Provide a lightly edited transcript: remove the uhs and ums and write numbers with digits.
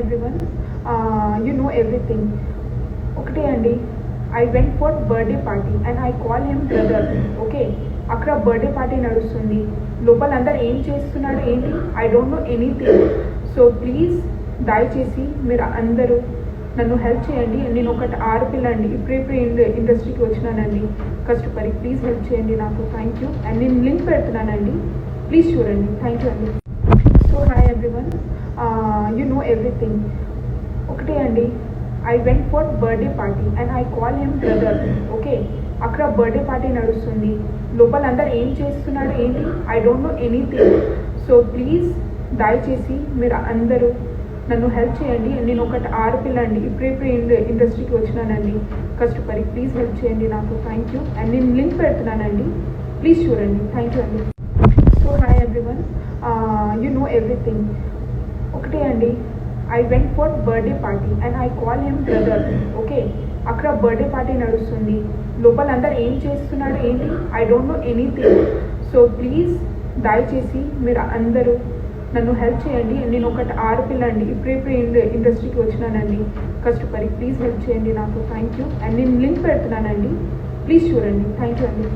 everyone. You know everything. ఒకటే అండి, I went for birthday party and I call him brother. Okay, అక్కడ birthday party నడుస్తుంది. లోపల అందరు ఏం చేస్తున్నాడు ఏంటి, I don't know anything. So please దయచేసి మీరు అందరూ నన్ను హెల్ప్ చేయండి. నేను ఒకటి ఆడపిల్ల అండి, ఇప్పుడే ఇండస్ట్రీకి వచ్చినానండి కష్టపడి. ప్లీజ్ హెల్ప్ చేయండి నాకు. Thank you. అండ్ నేను లింక్ పెడుతున్నానండి, ప్లీజ్ చూడండి. థ్యాంక్ యూ అండి. So hi everyone, you know everything. ఒకటే అండి, I went for birthday party and I call him brother. Okay, అక్కడ బర్త్డే పార్టీ నడుస్తుంది. లోపల అందరు ఏం చేస్తున్నాడు ఏంటి, I don't know anything. So please దయచేసి మీరు అందరూ నన్ను హెల్ప్ చేయండి. నేను ఒకటి ఆడపిల్ల అండి, ఇప్పుడే ఇండస్ట్రీకి వచ్చినానండి కష్టపడి. ప్లీజ్ హెల్ప్ చేయండి నాకు. Thank you. అండ్ నేను లింక్ పెడుతున్నానండి, ప్లీజ్ చూడండి. థ్యాంక్ యూ అండి. So hi everyone, you know everything. ఒకటే అండి, I went for birthday party and I call him brother. Okay, అక్కడ బర్త్డే పార్టీ నడుస్తుంది. లోపల అందరు ఏం చేస్తున్నాడు ఏంటి, I don't know anything. So please దయచేసి మీరు అందరూ నన్ను హెల్ప్ చేయండి. నేను ఒకటి ఆడపిల్ల అండి, ఇప్పుడే ఇండస్ట్రీకి వచ్చినానండి కష్టపడి. ప్లీజ్ హెల్ప్ చేయండి నాకు. Thank you. అండ్ నేను లింక్ పెడుతున్నానండి, ప్లీజ్ చూడండి. థ్యాంక్ యూ అండి.